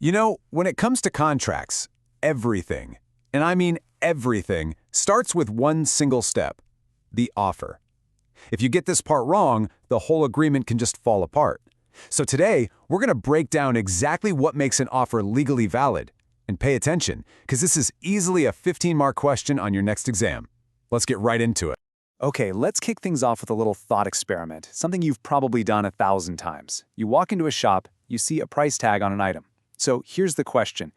You know, when it comes to contracts, everything, and I mean everything, starts with one single step: the offer. If you get this part wrong, the whole agreement can just fall apart. So today, we're going to break down exactly what makes an offer legally valid. And pay attention, because this is easily a 15-mark question on your next exam. Let's get right into it. Okay, let's kick things off with a little thought experiment, something you've probably done 1,000 times. You walk into a shop, you see a price tag on an item. So here's the question: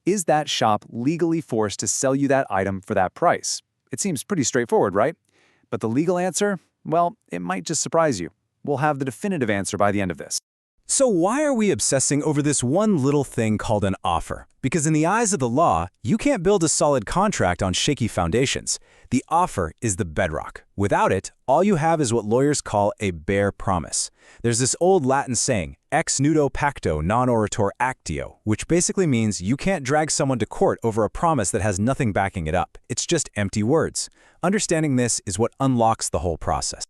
is that shop legally forced to sell you that item for that price? It seems pretty straightforward, right? But the legal answer? Well, it might just surprise you. We'll have the definitive answer by the end of this. So why are we obsessing over this one little thing called an offer? Because in the eyes of the law, you can't build a solid contract on shaky foundations. The offer is the bedrock. Without it, all you have is what lawyers call a bare promise. There's this old Latin saying, ex nudo pacto non oritur actio, which basically means you can't drag someone to court over a promise that has nothing backing it up. It's just empty words. Understanding this is what unlocks the whole process.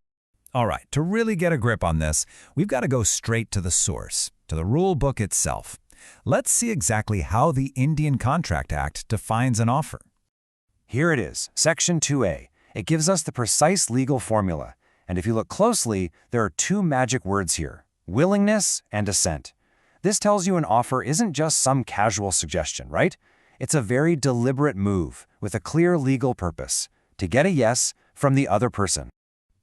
All right, to really get a grip on this, we've got to go straight to the source, to the rule book itself. Let's see exactly how the Indian Contract Act defines an offer. Here it is, Section 2A. It gives us the precise legal formula. And if you look closely, there are two magic words here: willingness and assent. This tells you an offer isn't just some casual suggestion, right? It's a very deliberate move with a clear legal purpose: to get a yes from the other person.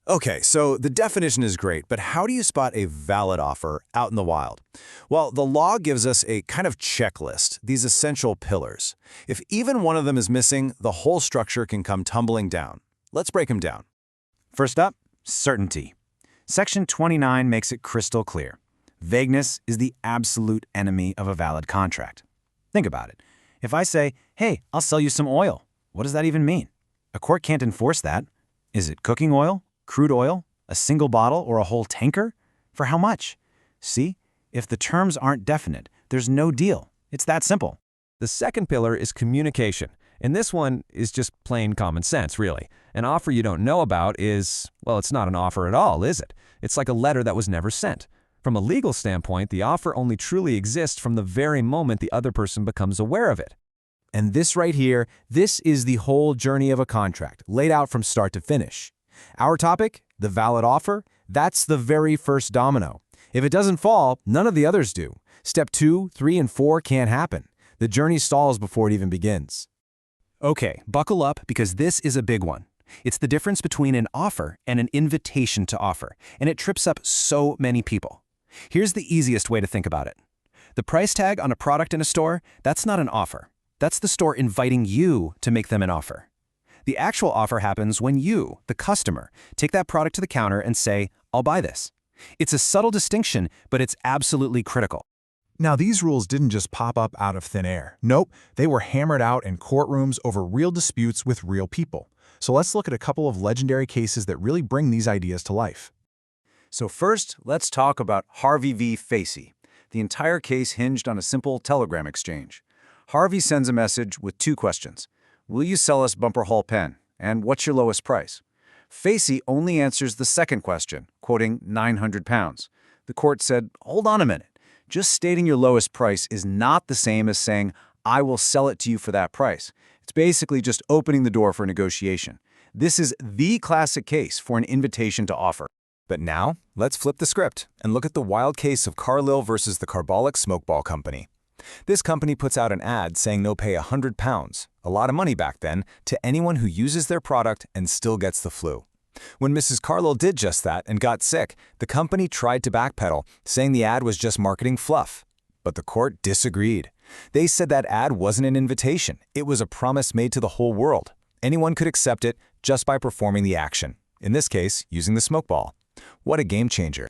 Okay, so the definition is great, but how do you spot a valid offer out in the wild? Well, the law gives us a kind of checklist, these essential pillars. If even one of them is missing, the whole structure can come tumbling down. Let's break them down. First up, certainty. Section 29 makes it crystal clear. Vagueness is the absolute enemy of a valid contract. Think about it. If I say, hey, I'll sell you some oil, what does that even mean? A court can't enforce that. Is it cooking oil? Crude oil? A single bottle or a whole tanker? For how much? See, if the terms aren't definite, there's no deal. It's that simple. The second pillar is communication, and this one is just plain common sense, really. An offer you don't know about is, well, it's not an offer at all, is it? It's like a letter that was never sent. From a legal standpoint, the offer only truly exists from the very moment the other person becomes aware of it. And this right here, this is the whole journey of a contract, laid out from start to finish. Our topic, the valid offer, that's the very first domino. If it doesn't fall, none of the others do. Step 2, 3, and 4 can't happen. The journey stalls before it even begins. Okay, buckle up because this is a big one. It's the difference between an offer and an invitation to offer, and it trips up so many people. Here's the easiest way to think about it. The price tag on a product in a store, that's not an offer. That's the store inviting you to make them an offer. The actual offer happens when you, the customer, take that product to the counter and say, I'll buy this. It's a subtle distinction, but it's absolutely critical. Now, these rules didn't just pop up out of thin air. Nope, they were hammered out in courtrooms over real disputes with real people. So let's look at a couple of legendary cases that really bring these ideas to life. So first, let's talk about Harvey v. Facey. The entire case hinged on a simple telegram exchange. Harvey sends a message with two questions. Will you sell us bumper hull pen? And what's your lowest price? Facey only answers the second question, quoting 900 pounds. The court said, hold on a minute. Just stating your lowest price is not the same as saying, I will sell it to you for that price. It's basically just opening the door for negotiation. This is the classic case for an invitation to offer. But now, let's flip the script and look at the wild case of Carlill versus the Carbolic Smokeball Company. This company puts out an ad saying they'll pay £100, a lot of money back then, to anyone who uses their product and still gets the flu. When Mrs. Carlill did just that and got sick, the company tried to backpedal, saying the ad was just marketing fluff. But the court disagreed. They said that ad wasn't an invitation. It was a promise made to the whole world. Anyone could accept it just by performing the action. In this case, using the smoke ball. What a game changer.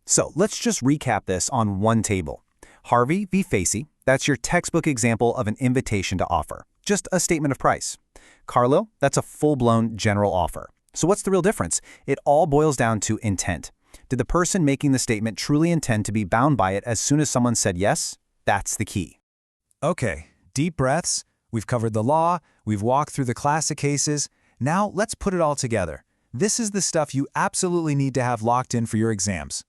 So let's just recap this on one table. Harvey v. Facey, that's your textbook example of an invitation to offer. Just a statement of price. Carlill, that's a full-blown general offer. So what's the real difference? It all boils down to intent. Did the person making the statement truly intend to be bound by it as soon as someone said yes? That's the key. Okay, deep breaths. We've covered the law. We've walked through the classic cases. Now let's put it all together. This is the stuff you absolutely need to have locked in for your exams.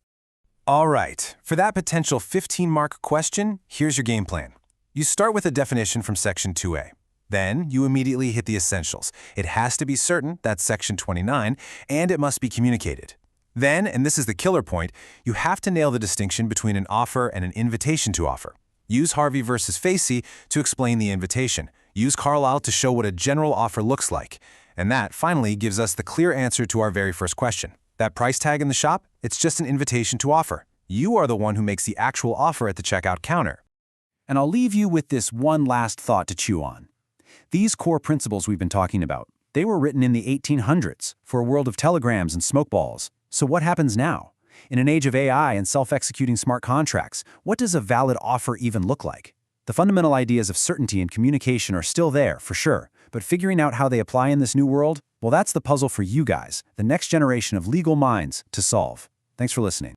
All right, for that potential 15-mark question, here's your game plan. You start with a definition from Section 2A. Then, you immediately hit the essentials. It has to be certain, that's Section 29, and it must be communicated. Then, and this is the killer point, you have to nail the distinction between an offer and an invitation to offer. Use Harvey versus Facey to explain the invitation. Use Carlill to show what a general offer looks like. And that, finally, gives us the clear answer to our very first question. That price tag in the shop, it's just an invitation to offer. You are the one who makes the actual offer at the checkout counter. And I'll leave you with this one last thought to chew on. These core principles we've been talking about, they were written in the 1800s for a world of telegrams and smoke balls. So what happens now? In an age of AI and self-executing smart contracts, what does a valid offer even look like? The fundamental ideas of certainty and communication are still there, for sure, but figuring out how they apply in this new world, well, that's the puzzle for you guys, the next generation of legal minds, to solve. Thanks for listening.